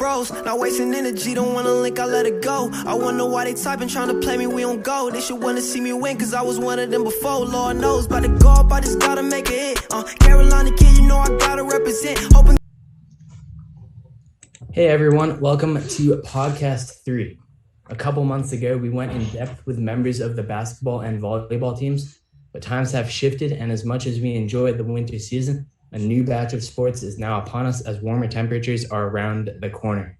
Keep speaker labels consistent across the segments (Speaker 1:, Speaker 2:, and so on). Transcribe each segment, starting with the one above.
Speaker 1: grows. Not wasting energy, don't wanna link, I let it go. I wonder why they typing, trying to play me, we don't go. They should wanna see me win, cause I was one of them before. Lord knows, about to go up, I just gotta make it hit. Carolina kid, you know I gotta represent. Hoping.
Speaker 2: Hey everyone, welcome to Podcast 3. A couple months ago, we went in depth with members of the basketball and volleyball teams, but times have shifted, and as much as we enjoyed the winter season, a new batch of sports is now upon us as warmer temperatures are around the corner.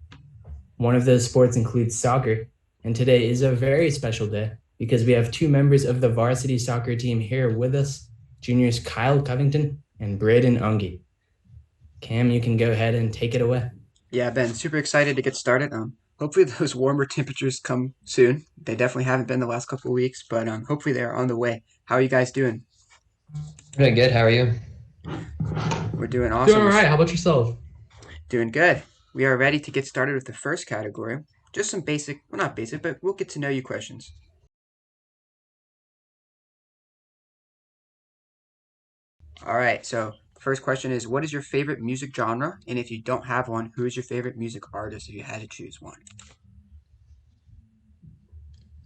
Speaker 2: One of those sports includes soccer, and today is a very special day because we have two members of the varsity soccer team here with us, juniors Kyle Covington and Braden Anghie. Cam, you can go ahead and take it away.
Speaker 3: Yeah, Ben, super excited to get started. Hopefully those warmer temperatures come soon. They definitely haven't been the last couple of weeks, but hopefully they're on the way. How are you guys doing?
Speaker 4: Doing good. How are you?
Speaker 3: We're doing awesome.
Speaker 5: Doing all right. How about yourself?
Speaker 3: Doing good. We are ready to get started with the first category. Just some basic, well, not basic, but we'll get to know you questions. All right, so first question is, what is your favorite music genre? And if you don't have one, who is your favorite music artist if you had to choose one?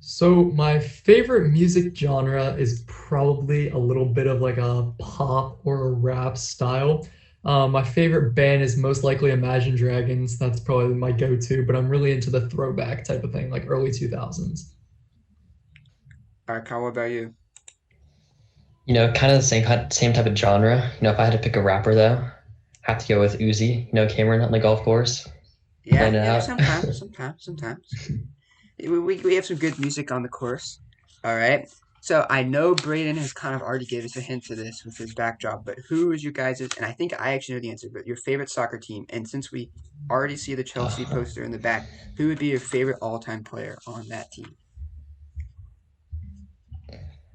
Speaker 5: So my favorite music genre is probably a little bit of like a pop or a rap style. My favorite band is most likely Imagine Dragons. That's probably my go-to, but I'm really into the throwback type of thing, like early 2000s.
Speaker 3: All right, Kyle, what about you?
Speaker 4: Kind of the same type of genre. If I had to pick a rapper though, I have to go with Uzi. Cameron on the golf course.
Speaker 3: Yeah, sometimes. We have some good music on the course. All right. So I know Braden has kind of already given us a hint to this with his backdrop, but who is you guys', and I think I actually know the answer, but your favorite soccer team, and since we already see the Chelsea poster in the back, who would be your favorite all-time player on that team?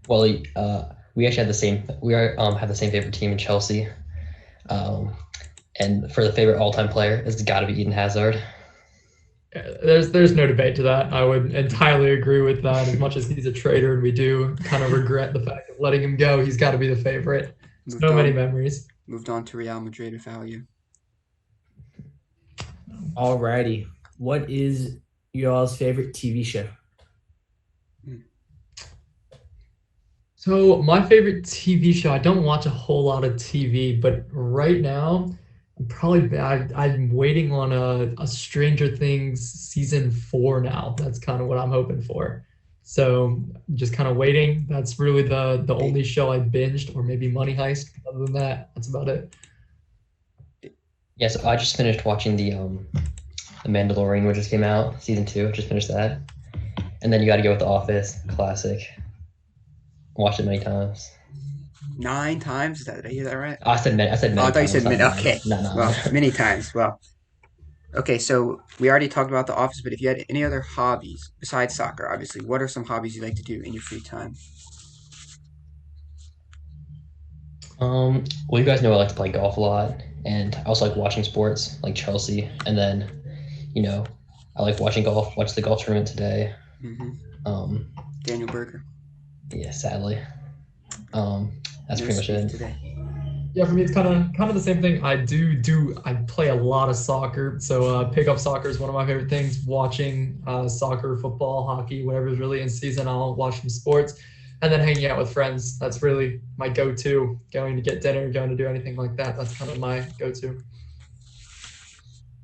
Speaker 4: Well, we actually have the same. Have the same favorite team in Chelsea, and for the favorite all-time player, it's got to be Eden Hazard.
Speaker 5: There's no debate to that. I would entirely agree with that. As much as he's a traitor and we do kind of regret the fact of letting him go, he's got to be the favorite. Many memories.
Speaker 3: Moved on to Real Madrid without you.
Speaker 2: Alrighty, what is y'all's favorite TV show?
Speaker 5: So my favorite TV show, I don't watch a whole lot of TV, but right now, I'm waiting on a Stranger Things season 4 now. That's kind of what I'm hoping for. So just kind of waiting. That's really the only show I binged, or maybe Money Heist. Other than that, that's about it.
Speaker 4: Yeah, so I just finished watching the Mandalorian, which just came out, season 2. Just finished that, and then you got to go with The Office, classic. Watched it many times.
Speaker 3: 9 times? Did I hear that right?
Speaker 4: I said many.
Speaker 3: Oh, I thought
Speaker 4: times,
Speaker 3: you said many. Okay.
Speaker 4: No.
Speaker 3: Well, many times. Well, okay, so we already talked about The Office, but if you had any other hobbies besides soccer, obviously, what are some hobbies you like to do in your free time?
Speaker 4: Well, you guys know I like to play golf a lot, and I also like watching sports, like Chelsea, and then, I like watching golf. Watched the golf tournament today.
Speaker 3: Mm-hmm. Daniel Berger.
Speaker 4: Yeah, sadly. That's pretty much it.
Speaker 3: Today.
Speaker 5: Yeah, for me it's kind of the same thing. I play a lot of soccer, so pickup soccer is one of my favorite things. Watching soccer, football, hockey, whatever is really in season, I'll watch some sports, and then hanging out with friends. That's really my go-to. Going to get dinner, going to do anything like that. That's kind of my go-to.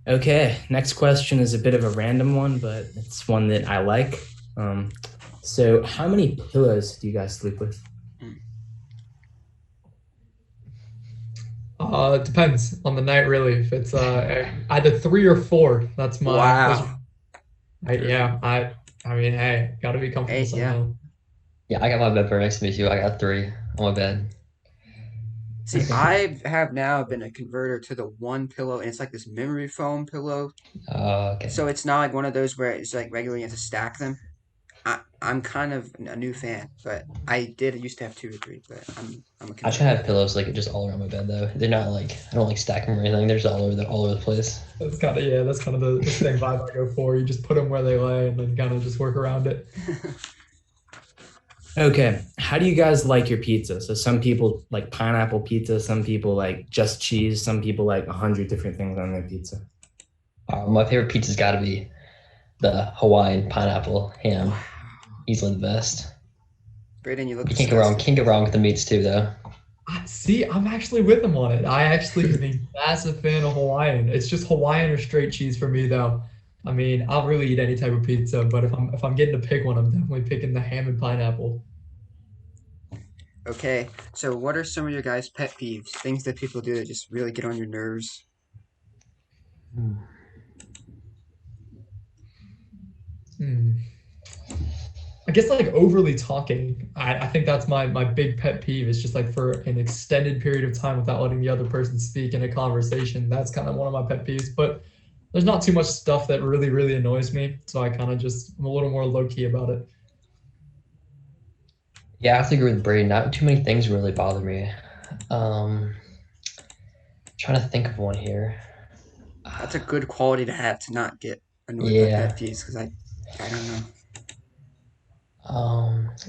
Speaker 2: Okay, next question is a bit of a random one, but it's one that I like. So how many pillows do you guys sleep with?
Speaker 5: It depends on the night, really. If it's either 3 or 4, that's my.
Speaker 3: Wow.
Speaker 5: I mean, hey, gotta be comfortable somehow.
Speaker 4: Yeah, I got my bed for next to me too. I got 3 on my bed.
Speaker 3: See, I have now been a converter to the one pillow, and it's like this memory foam pillow.
Speaker 4: Okay.
Speaker 3: So it's not like one of those where it's like regularly you have to stack them. I'm kind of a new fan, but I used to have 2 or 3, but I'm a converter.
Speaker 4: I try to have pillows like just all around my bed though. They're not like, I don't like stack them or anything. They're just all over the place.
Speaker 5: That's kind of the same vibe I go for. You just put them where they lay and then kind of just work around it.
Speaker 2: Okay, how do you guys like your pizza? So some people like pineapple pizza, some people like just cheese, some people like 100 different things on their pizza.
Speaker 4: My favorite pizza's got to be the Hawaiian pineapple ham. Easily the best.
Speaker 3: Braden, you look
Speaker 4: You can't go wrong. Can't go wrong with the meats too, though.
Speaker 5: See, I'm actually with him on it. I actually am a massive fan of Hawaiian. It's just Hawaiian or straight cheese for me, though. I mean, I'll really eat any type of pizza, but if I'm getting to pick one, I'm definitely picking the ham and pineapple.
Speaker 3: Okay, so what are some of your guys' pet peeves? Things that people do that just really get on your nerves?
Speaker 5: Hmm. I guess like overly talking. I think that's my big pet peeve is just like for an extended period of time without letting the other person speak in a conversation. That's kind of one of my pet peeves. But there's not too much stuff that really annoys me. So I kind of just I'm a little more low key about it.
Speaker 4: Yeah, I have to agree with Braden. Not too many things really bother me. Trying to think of one here.
Speaker 3: That's a good quality to have, to not get annoyed by
Speaker 4: Yeah.
Speaker 3: pet peeves, because I don't know.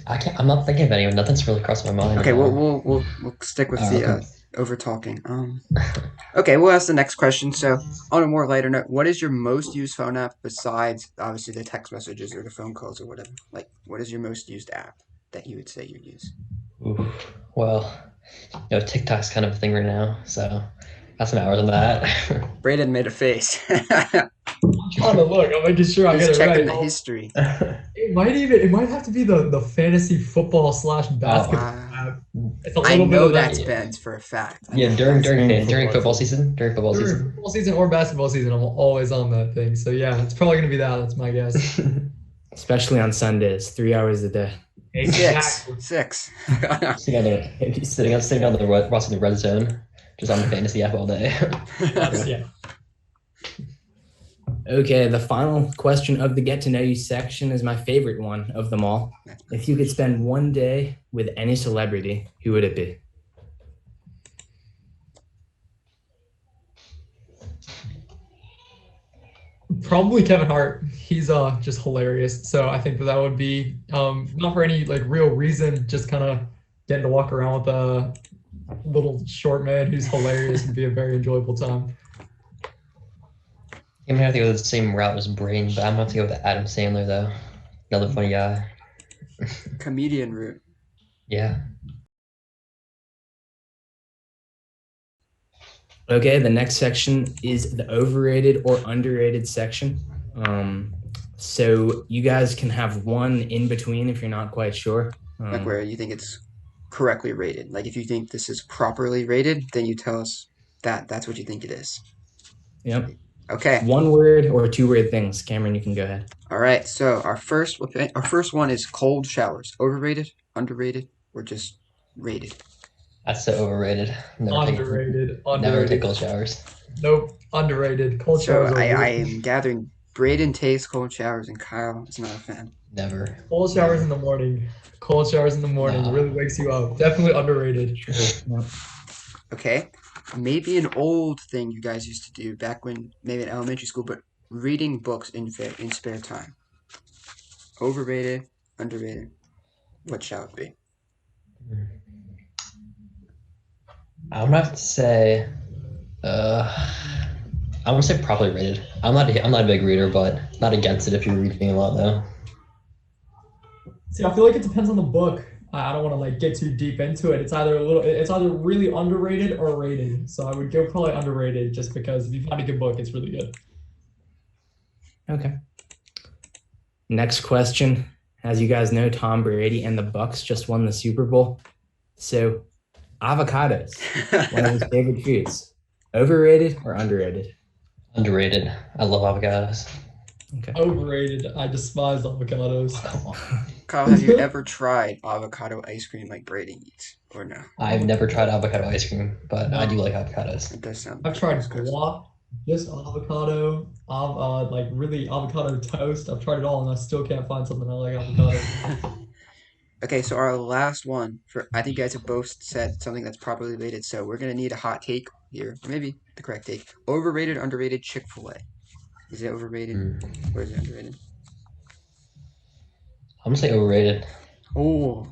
Speaker 4: I can't. I'm not thinking of anyone. Nothing's really crossed my mind.
Speaker 3: Okay,
Speaker 4: right
Speaker 3: we'll stick with
Speaker 4: now.
Speaker 3: the over talking. Okay, we'll ask the next question. So, on a more lighter note, what is your most used phone app besides obviously the text messages or the phone calls or whatever? Like, what is your most used app that you would say you use?
Speaker 4: Oof. Well, TikTok's kind of a thing right now, so got some hours on that.
Speaker 3: Braden made a face.
Speaker 5: I'm trying to look. I'm making sure I
Speaker 3: He's
Speaker 5: get it
Speaker 3: checking
Speaker 5: right.
Speaker 3: the history.
Speaker 5: It might have to be the fantasy football / basketball
Speaker 3: Wow.
Speaker 5: app. It's a
Speaker 3: I
Speaker 5: little bit
Speaker 3: know
Speaker 5: of that.
Speaker 3: that's Ben's for a fact.
Speaker 4: Yeah, during football season. During football
Speaker 5: During
Speaker 4: season.
Speaker 5: football season or basketball season, I'm always on that thing. So yeah, it's probably gonna be that. That's my guess.
Speaker 2: Especially on Sundays, 3 hours a day.
Speaker 5: Exactly.
Speaker 3: Six.
Speaker 4: Sitting on the red zone, just on the fantasy app all day.
Speaker 5: Yeah.
Speaker 2: Okay, the final question of the Get to Know You section is my favorite one of them all. If you could spend one day with any celebrity, who would it be?
Speaker 5: Probably Kevin Hart. He's just hilarious. So I think that would be not for any like real reason, just kind of getting to walk around with a little short man who's hilarious and be a very enjoyable time.
Speaker 4: I'm gonna have to go the same route as Brain, but I'm gonna have to go with Adam Sandler though. Another funny guy.
Speaker 3: Comedian route.
Speaker 4: Yeah.
Speaker 2: Okay, the next section is the overrated or underrated section. So you guys can have one in between if you're not quite sure.
Speaker 3: Like where you think it's correctly rated. Like if you think this is properly rated, then you tell us that's what you think it is.
Speaker 2: Yep.
Speaker 3: Okay.
Speaker 2: One word or two word things. Cameron, you can go ahead.
Speaker 3: All right. So our first one is cold showers. Overrated, underrated, or just rated?
Speaker 4: That's so overrated.
Speaker 5: Underrated.
Speaker 4: Never take cold showers.
Speaker 5: Nope. Underrated. Cold
Speaker 3: So
Speaker 5: showers.
Speaker 3: I am gathering Braden takes cold showers and Kyle is not a fan.
Speaker 4: Never.
Speaker 5: Cold showers in the morning. Cold showers in the morning really wakes you up. Definitely underrated.
Speaker 2: Yep.
Speaker 3: Okay. Maybe an old thing you guys used to do back when maybe in elementary school, but reading books in spare time. Overrated, underrated. What shall it be?
Speaker 4: I'm gonna have to say, I'm gonna say probably rated. I'm not a big reader, but not against it if you're reading a lot though.
Speaker 5: See, I feel like it depends on the book. I don't want to like get too deep into it. It's either really underrated or rated. So I would go probably underrated just because if you find a good book, it's really good.
Speaker 2: Okay. Next question. As you guys know, Tom Brady and the Bucks just won the Super Bowl. So avocados, one of his favorite foods. Overrated or underrated?
Speaker 4: Underrated. I love avocados.
Speaker 2: Okay.
Speaker 5: Overrated. I despise avocados.
Speaker 4: Come on.
Speaker 3: Kyle, have you ever tried avocado ice cream like Braden eats, or no?
Speaker 4: I've never tried avocado ice cream, but I do like avocados.
Speaker 3: It does sound.
Speaker 5: I've tried
Speaker 3: disgusting.
Speaker 5: guac, just avocado, like really avocado toast. I've tried it all, and I still can't find something I like avocado.
Speaker 3: Okay, so our last one I think you guys have both said something that's properly rated, so we're gonna need a hot take here, or maybe the correct take. Overrated, underrated Chick-fil-A. Is it overrated or is it underrated?
Speaker 4: I'm gonna say overrated.
Speaker 3: Oh,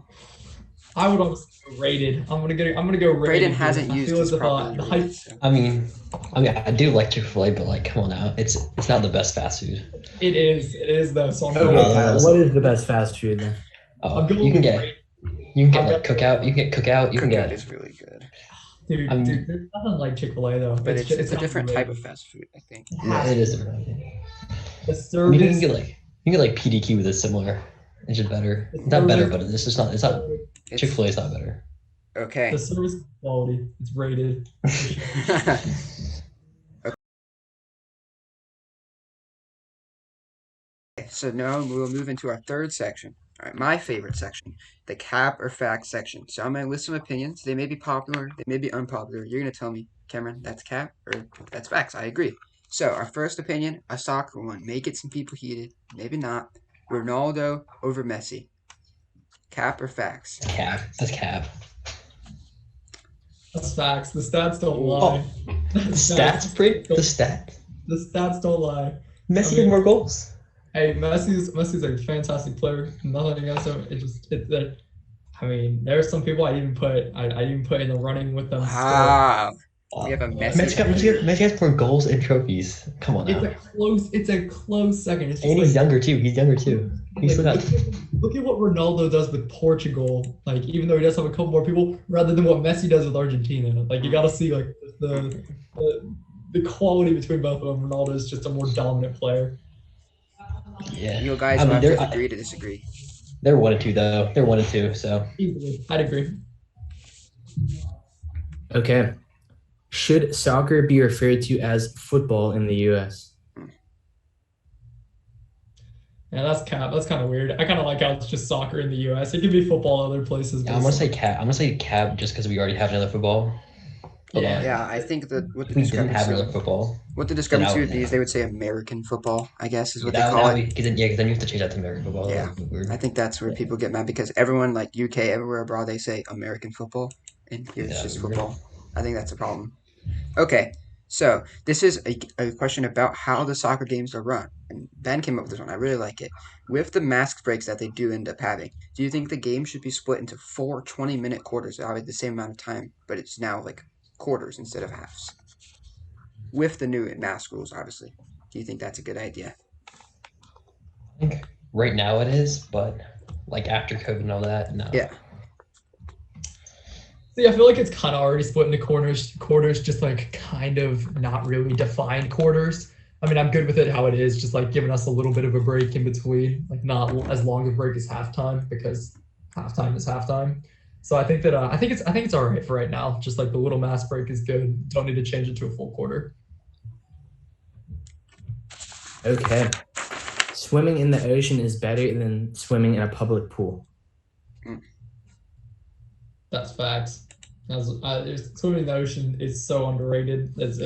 Speaker 5: I would almost go rated. I'm gonna go rated.
Speaker 3: Braden hasn't
Speaker 5: I
Speaker 3: used
Speaker 5: feel
Speaker 3: his
Speaker 5: as if
Speaker 3: properly
Speaker 5: the hype.
Speaker 3: rated, so.
Speaker 4: I mean, I do like Chick-fil-A, but like, come on now, it's not the best fast food.
Speaker 5: It is though. So I'm
Speaker 2: Okay,
Speaker 5: going.
Speaker 2: Kyle, what is the best fast food then?
Speaker 5: I'm going
Speaker 4: You can
Speaker 5: with
Speaker 4: get
Speaker 5: rated.
Speaker 4: like Cookout. You can get Cookout. You can
Speaker 3: Cookout
Speaker 4: get.
Speaker 3: is really good.
Speaker 5: Dude, there's nothing like Chick-fil-A though.
Speaker 3: But it's a different type
Speaker 5: underrated.
Speaker 3: of fast food, I think.
Speaker 4: Yeah, it is different.
Speaker 5: The
Speaker 4: I
Speaker 5: service.
Speaker 4: mean, you can get like PDQ with a similar. It's just better. It's not better, but it's just not. It's not. Chick-fil-A is not better.
Speaker 3: Okay.
Speaker 5: The service quality. It's rated.
Speaker 3: So now we'll move into our third section. All right, my favorite section, the cap or fact section. So I'm going to list some opinions. They may be popular, they may be unpopular. You're going to tell me, Cameron, that's cap or that's facts. I agree. So our first opinion, a soccer one. May get some people heated, maybe not. Ronaldo over Messi. Cap or facts?
Speaker 4: Cap. That's cap.
Speaker 5: That's facts. The stats don't lie.
Speaker 4: The stats, Brit. The stats.
Speaker 5: The stats don't lie.
Speaker 4: Messi had more goals.
Speaker 5: Hey, Messi's a fantastic player. Nothing against him. I mean, there are some people I even put in the running with them.
Speaker 3: Wow. We have a
Speaker 4: Messi has more goals and trophies. Come on now.
Speaker 5: It's a close second. It's just
Speaker 4: And he's younger too. He's
Speaker 5: look at what Ronaldo does with Portugal. Like, even though he does have a couple more people, rather than what Messi does with Argentina. Like, you got to see like the quality between both of them. Ronaldo is just a more dominant player.
Speaker 3: Yeah. You guys will have to agree to disagree.
Speaker 4: They're 1 and 2 though. They're 1 and 2. So
Speaker 5: I'd agree.
Speaker 2: Okay. Should soccer be referred to as football in the U.S.?
Speaker 5: Yeah, that's cap. That's kind of weird. I kind of like how it's just soccer in the U.S. It could be football in other places.
Speaker 4: Yeah, I'm gonna say cap. I'm gonna say cap just because we already have another football.
Speaker 3: Yeah, I think that what the
Speaker 4: we didn't have another football.
Speaker 3: What the discrepancy would be is they would say American football, I guess, is what they call it.
Speaker 4: Because then you have to change that to American football.
Speaker 3: Yeah, I think that's where people get mad because everyone, like UK, everywhere abroad, they say American football, and here it's just football. I think that's a problem. Okay, so this is a question about how the soccer games are run. And Ben came up with this one. I really like it. With the mask breaks that they do end up having, do you think the game should be split into 4 20-minute quarters? Obviously the same amount of time, but it's now like quarters instead of halves. With the new mask rules, obviously. Do you think that's a good idea?
Speaker 4: I think right now it is, but like after COVID and all that, no.
Speaker 3: Yeah.
Speaker 5: See, I feel like it's kind of already split into quarters, just like kind of not really defined quarters. I mean, I'm good with it how it is, just like giving us a little bit of a break in between, like not as long a break as halftime because halftime is halftime. So I think that I think it's all right for right now. Just like the little mask break is good. Don't need to change it to a full quarter.
Speaker 2: Okay. Swimming in the ocean is better than swimming in a public pool.
Speaker 5: That's facts. Swimming in the ocean is so underrated. It's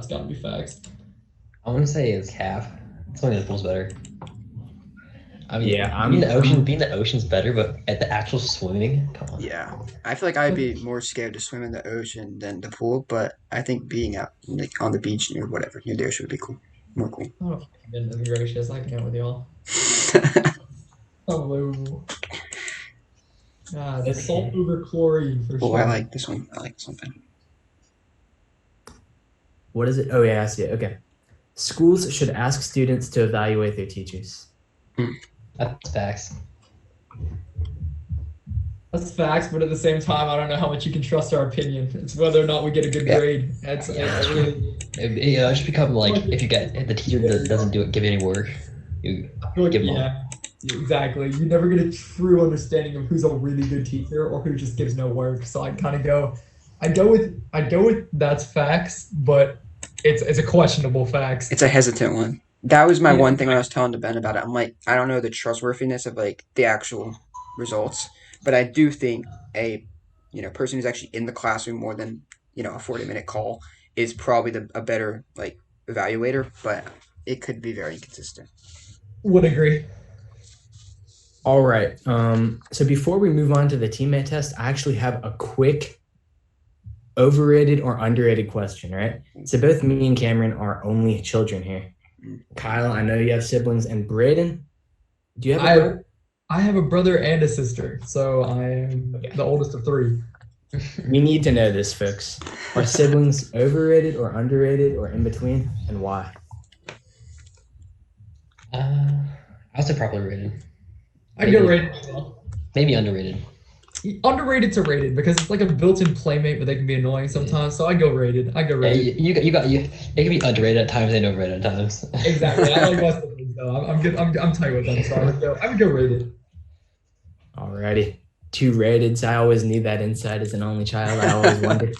Speaker 5: got to be facts.
Speaker 4: I want to say it's half. Swimming in the pool's better. I mean,
Speaker 2: yeah,
Speaker 4: being the ocean's better, but at the actual swimming, come on.
Speaker 3: Yeah, I feel like I'd be more scared to swim in the ocean than the pool, but I think being out like on the beach near the ocean would be cool. More cool.
Speaker 5: Oh, goodness gracious! I can't with y'all. Unbelievable. The salt over chlorine for sure.
Speaker 3: I like this one. I like something.
Speaker 2: What is it? Oh yeah, I see it. Okay. Schools should ask students to evaluate their teachers.
Speaker 4: That's facts.
Speaker 5: That's facts, but at the same time, I don't know how much you can trust our opinion. It's whether or not we get a good grade. It's really.
Speaker 4: It just become like if the teacher doesn't give any work, you give them all.
Speaker 5: Exactly. You never get a true understanding of who's a really good teacher or who just gives no work. So I kind of go with that's facts, but it's a questionable facts.
Speaker 3: It's a hesitant one. That was my one thing when I was telling to Ben about it. I'm like, I don't know the trustworthiness of like the actual results, but I do think a person who's actually in the classroom more than a 40-minute call is probably a better like evaluator, but it could be very inconsistent.
Speaker 5: Would agree.
Speaker 2: All right. So before we move on to the teammate test, I actually have a quick overrated or underrated question, right? So both me and Cameron are only children here. Kyle, I know you have siblings, and Braden, do you have
Speaker 5: I have a brother and a sister, so I am the oldest of 3.
Speaker 2: We need to know this, folks. Are siblings overrated or underrated or in between, and why?
Speaker 4: I'll say probably rated.
Speaker 5: I'd go rated as well.
Speaker 4: Maybe underrated.
Speaker 5: Underrated to rated because it's like a built-in playmate, but they can be annoying sometimes. So I'd go rated.
Speaker 4: Yeah, it can be underrated at times and overrated at times.
Speaker 5: Exactly. I like my siblings though. I'm good. I'm tight with them, so I would go rated.
Speaker 2: Alrighty. 2 rateds. I always need that insight as an only child. I always wonder.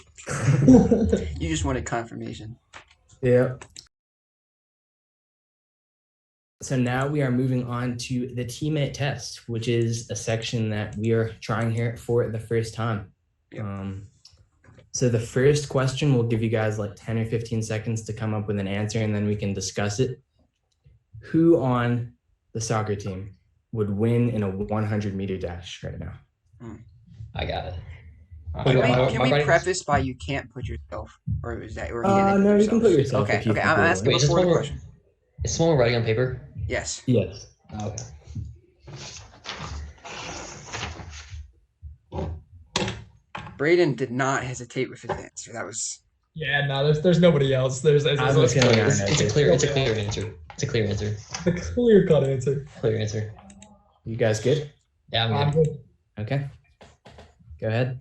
Speaker 3: You just wanted confirmation.
Speaker 2: Yep. So now we are moving on to the teammate test, which is a section that we are trying here for the first time.
Speaker 3: Yep.
Speaker 2: So the first question will give you guys like 10 or 15 seconds to come up with an answer, and then we can discuss it. Who on the soccer team would win in a 100-meter dash right now?
Speaker 4: I got it.
Speaker 3: Can we preface by you can't put yourself, or is that? Or
Speaker 2: No, you can put yourself.
Speaker 3: Okay, okay. I'm asking
Speaker 4: Wait,
Speaker 3: before the question.
Speaker 4: Is someone writing on paper?
Speaker 3: Yes.
Speaker 2: Yes.
Speaker 4: Oh, okay.
Speaker 3: Braden did not hesitate with his answer. That was.
Speaker 5: Yeah, no, there's nobody else.
Speaker 4: It's a clear answer. It's a clear answer.
Speaker 5: A clear-cut answer.
Speaker 4: Clear answer.
Speaker 2: You guys good?
Speaker 4: Yeah, I'm good.
Speaker 2: Okay. Go ahead.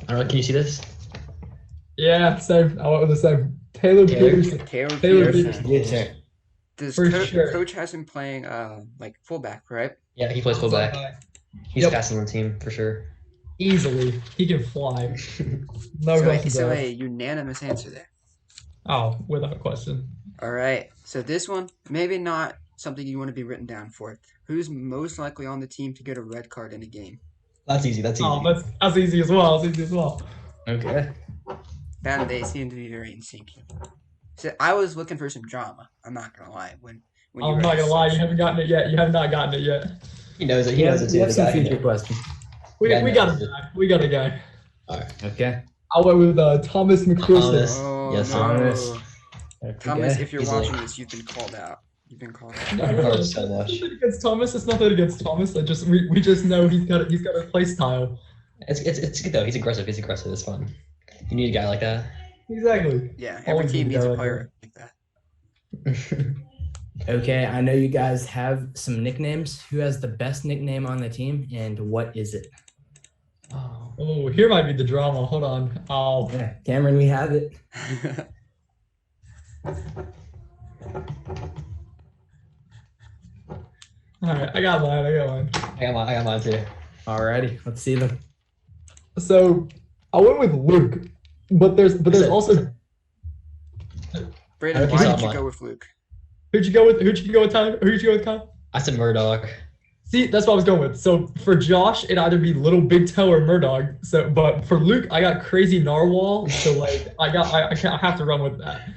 Speaker 4: I don't know. Can you see this?
Speaker 5: Yeah, same. I went with the same. Taylor Peterson.
Speaker 3: Taylor
Speaker 5: Peterson.
Speaker 2: Yes, sir.
Speaker 3: Does
Speaker 5: For sure.
Speaker 3: Coach has him playing like fullback, right?
Speaker 4: Yeah, he plays fullback. He's passing on the team for sure.
Speaker 5: Easily. He can fly. No
Speaker 3: So a unanimous answer there.
Speaker 5: Oh, without question.
Speaker 3: All right. So this one, maybe not something you want to be written down for. Who's most likely on the team to get a red card in a game?
Speaker 4: That's easy. That's easy.
Speaker 5: Oh, that's easy as well.
Speaker 2: Okay.
Speaker 3: And they seem to be very in sync. So I was looking for some drama. I'm not gonna lie. When
Speaker 5: I'm not gonna lie, you haven't gotten it yet. You have not gotten it yet.
Speaker 4: He knows it. He knows it too.
Speaker 2: You have some future questions.
Speaker 5: We got a guy. We got a guy.
Speaker 4: All right.
Speaker 2: Okay.
Speaker 5: I went with Thomas McPherson.
Speaker 3: Oh,
Speaker 4: Yes,
Speaker 3: no.
Speaker 2: Thomas.
Speaker 3: Thomas, if you're
Speaker 4: He's
Speaker 3: watching
Speaker 4: like-
Speaker 3: this, you've been called out. You've been called out.
Speaker 4: Oh, so much.
Speaker 5: It's nothing against Thomas. It's nothing against Thomas. We just know he's got a play style.
Speaker 4: It's good though. He's aggressive. It's fun. You need a guy like that.
Speaker 5: Exactly.
Speaker 3: Yeah, every
Speaker 5: Always
Speaker 3: team
Speaker 5: need
Speaker 3: needs
Speaker 5: a
Speaker 3: a
Speaker 5: guy
Speaker 3: player like that.
Speaker 2: Okay, I know you guys have some nicknames. Who has the best nickname on the team, and what is it?
Speaker 5: Oh, here might be the drama. Hold on. Oh,
Speaker 2: Yeah, Cameron, we have it.
Speaker 5: all right. I got mine.
Speaker 4: I got mine too.
Speaker 2: Alrighty, let's see them.
Speaker 5: So I went with Luke, but there's also
Speaker 3: Braden,
Speaker 4: Okay,
Speaker 3: why
Speaker 4: so
Speaker 3: did you
Speaker 4: I'm
Speaker 3: go with Luke?
Speaker 5: who'd you go with Tyler? Who'd you go with Kyle?
Speaker 4: I said Murdoch.
Speaker 5: See, that's what I was going with. So for Josh, it'd either be Little Big Toe or Murdoch. So, but for Luke, I got Crazy Narwhal. So like, I have to run with that.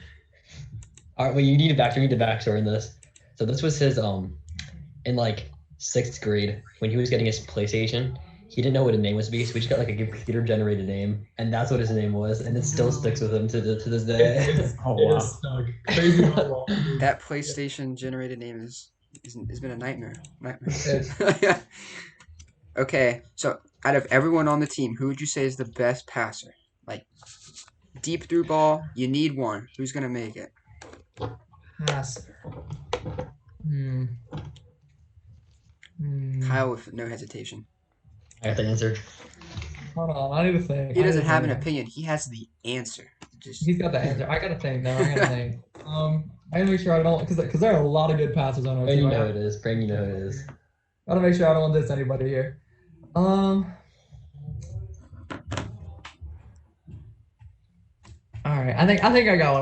Speaker 4: All right. Well, you need a backstory in this. So this was his in like 6th grade when he was getting his PlayStation. He didn't know what a name was to be, so he just got like a computer generated name, and that's what his name was, and it still sticks with him to this day.
Speaker 2: Oh wow.
Speaker 5: It's stuck. Crazy Narwhal.
Speaker 3: That PlayStation generated name has been a nightmare. Okay, so out of everyone on the team, who would you say is the best passer? Like deep through ball, you need one. Who's gonna make it?
Speaker 5: Passer.
Speaker 3: Kyle with no hesitation.
Speaker 4: I got the answer.
Speaker 5: Hold on, I need to think.
Speaker 3: He doesn't have an opinion. He has the answer.
Speaker 5: He's got the answer. I gotta think now. I gotta make sure I don't, because there are a lot of good passes on our
Speaker 4: Brandon,
Speaker 5: team.
Speaker 4: you know who it is. Brandon, you know who it is.
Speaker 5: Gotta make sure I don't diss anybody here. All right, I think I got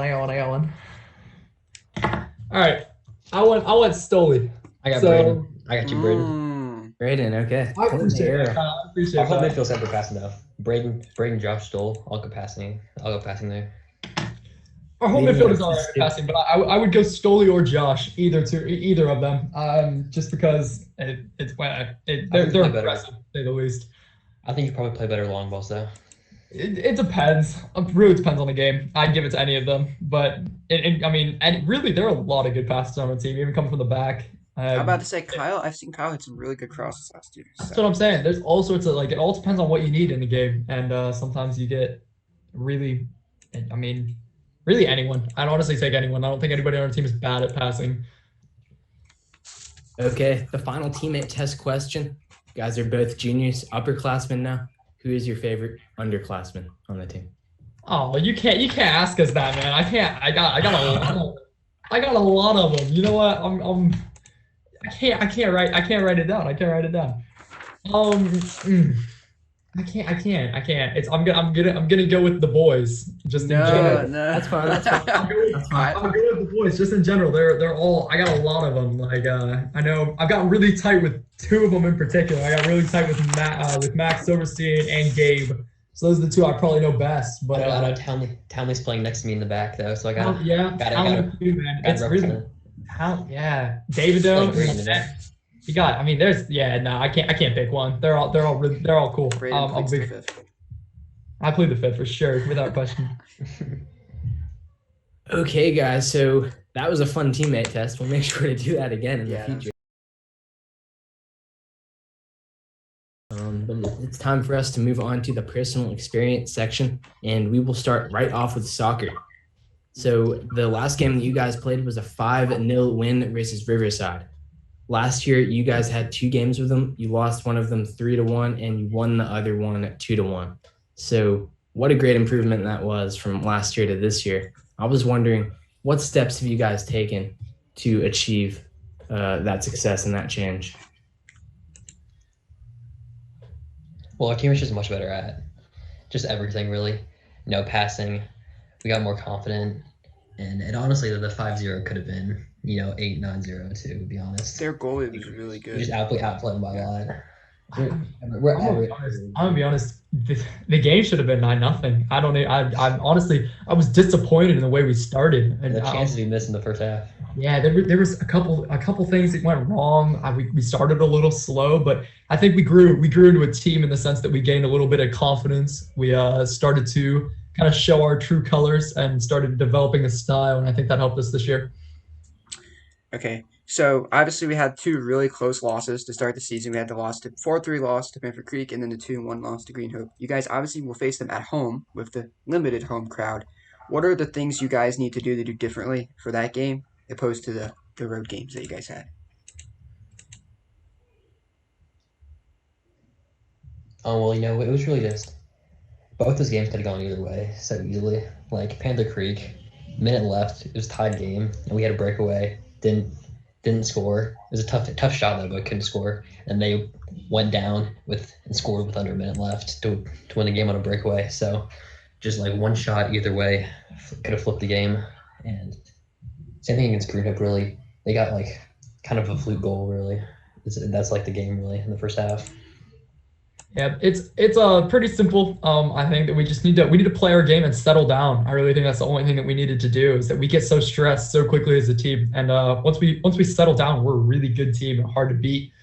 Speaker 5: one. All right, I went Stoli.
Speaker 4: I got
Speaker 5: So-
Speaker 4: Braden. I got you, Braden.
Speaker 2: Braden, okay.
Speaker 5: I appreciate that. I appreciate
Speaker 4: Our whole
Speaker 5: that.
Speaker 4: midfield center passing though. Braden, Josh Stoll. I'll go passing there.
Speaker 5: Our whole
Speaker 2: Maybe
Speaker 5: midfield is
Speaker 2: that's
Speaker 5: all right
Speaker 2: just-
Speaker 5: at passing, but I would go Stoli or Josh, either of them. Just because they're
Speaker 4: play better.
Speaker 5: aggressive, to say the least.
Speaker 4: I think you probably play better long balls though.
Speaker 5: It depends. It really depends on the game. I'd give it to any of them, but I mean, and really, there are a lot of good passes on the team, even coming from the back.
Speaker 3: I'm about to say Kyle. I've seen Kyle hit some really good crosses last year.
Speaker 5: That's what I'm saying. There's all sorts of it all depends on what you need in the game, and sometimes you get really, I mean, really anyone. I'd honestly take anyone. I don't think anybody on our team is bad at passing.
Speaker 2: Okay, the final teammate test question. You guys are both juniors, upperclassmen now. Who is your favorite underclassman on the team?
Speaker 5: Oh, you can't ask us that, man. I can't. I got a lot of them. You know what? I can't write it down. I can't. I'm gonna go with the boys. Just in general.
Speaker 3: No.
Speaker 2: That's fine.
Speaker 5: I'm going with the boys. Just in general, they're all. I got a lot of them. I know I've gotten really tight with two of them in particular. I got really tight with Max Silverstein and Gabe. So those are the two I probably know best. But
Speaker 4: I know Townley's playing next to me in the back though, so I got
Speaker 5: too, man. It's really David though. You got. I mean, I can't pick one. They're all cool.
Speaker 3: Braden plays the fifth.
Speaker 5: I play the fifth for sure, without question.
Speaker 2: Okay, guys. So that was a fun teammate test. We'll make sure to do that again in the future. But it's time for us to move on to the personal experience section, and we will start right off with soccer. So the last game that you guys played was a 5-0 win versus Riverside. Last year, you guys had 2 games with them. You lost one of them 3-1, and you won the other one 2-1. So what a great improvement that was from last year to this year. I was wondering, what steps have you guys taken to achieve that success and that change?
Speaker 4: Well, our team is just much better at just everything, really. Passing. We got more confident. And honestly, the 5-0 could have been, 8-9-0 too, to be honest.
Speaker 3: Their goalie was really good.
Speaker 4: We just outplayed them by a lot.
Speaker 5: I'm gonna be honest. The game should have been 9-0. I'm honestly, I was disappointed in the way we started. And
Speaker 4: the chances we missed in the first half.
Speaker 5: Yeah, there was a couple things that went wrong. We started a little slow, but I think we grew into a team in the sense that we gained a little bit of confidence. We started to kind of show our true colors and started developing a style, and I think that helped us this year.
Speaker 3: Okay, so obviously we had 2 really close losses to start the season. We had the 4-3 loss to Panther Creek, and then the 2-1 loss to Green Hope. You guys obviously will face them at home with the limited home crowd. What are the things you guys need to do differently for that game opposed to the road games that you guys had?
Speaker 4: Oh, well, it was really just both those games could have gone either way so easily. Like Panther Creek, minute left, it was a tied game, and we had a breakaway. Didn't score. It was a tough shot though, but couldn't score. And they went down and scored with under a minute left to win the game on a breakaway. So just one shot either way could have flipped the game. And same thing against Green Hope, really. They got kind of a fluke goal, really. That's the game really in the first half.
Speaker 5: Yeah, it's pretty simple. I think that we need to play our game and settle down. I really think that's the only thing that we needed to do, is that we get so stressed so quickly as a team, and once we settle down, we're a really good team and hard to beat.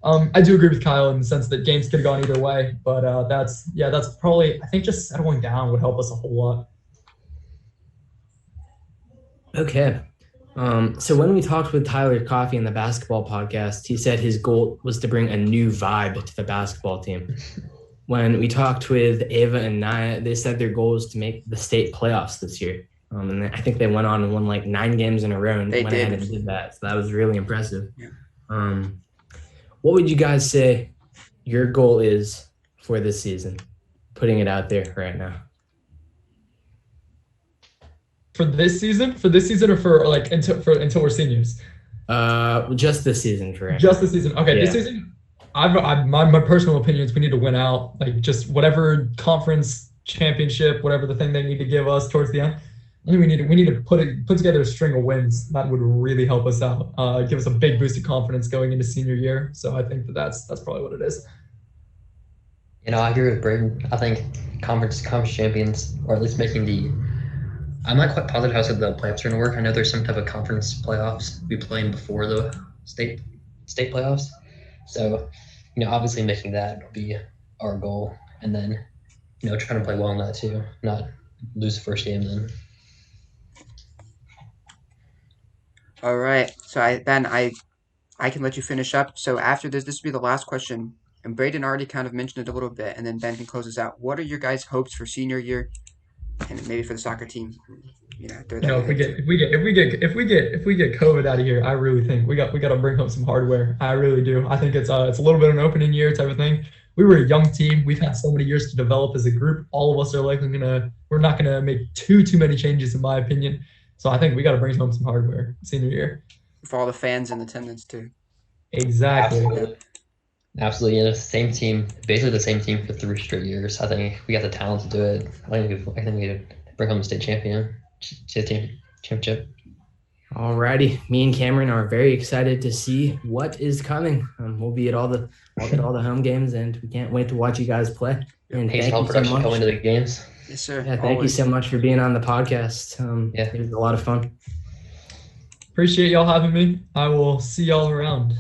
Speaker 5: I do agree with Kyle in the sense that games could have gone either way, but that's probably, I think, just settling down would help us a whole lot.
Speaker 2: Okay. So when we talked with Tyler Coffey in the basketball podcast, he said his goal was to bring a new vibe to the basketball team. When we talked with Ava and Naya, they said their goal was to make the state playoffs this year. And I think they went on and won 9 games in a row and went ahead and did that. So that was really impressive. Yeah. What would you guys say your goal is for this season? Putting it out there right now.
Speaker 5: For this season, or for until we're seniors?
Speaker 2: Just this season, for
Speaker 5: just this season. Okay, yeah. This season, my personal opinion is we need to win out. Just whatever conference championship, whatever the thing they need to give us towards the end. I think we need to put together a string of wins that would really help us out. Give us a big boost of confidence going into senior year. So I think that's probably what it is.
Speaker 4: I agree with Braden. I think conference champions, or at least making the. I'm not quite positive how the playoffs are going to work. I know there's some type of conference playoffs we playing before the state playoffs. So, obviously making that would be our goal. And then, trying to play well in that too, not lose the first game then.
Speaker 3: All right. So I I can let you finish up. So after this will be the last question. And Braden already kind of mentioned it a little bit, and then Ben can close us out. What are your guys' hopes for senior year, and maybe for the soccer team?
Speaker 5: If we get COVID out of here, I really think we got to bring home some hardware. I really do. I think it's a little bit of an opening year type of thing. We were a young team. We've had so many years to develop as a group. All of us are we're not gonna make too many changes, in my opinion. So I think we got to bring home some hardware senior year.
Speaker 3: For all the fans in attendance too.
Speaker 5: Exactly.
Speaker 4: Absolutely. Yeah, same team, basically the same team for 3 straight years. I think we got the talent to do it. I think we could bring home the state championship.
Speaker 2: Alrighty, me and Cameron are very excited to see what is coming. We'll be at all the home games, and we can't wait to watch you guys play. And
Speaker 4: Pace
Speaker 2: thank you so
Speaker 4: production
Speaker 2: much.
Speaker 4: going to the games.
Speaker 3: Yes, sir.
Speaker 2: Yeah, thank you so much for being on the podcast. It was a lot of fun.
Speaker 5: Appreciate y'all having me. I will see y'all around.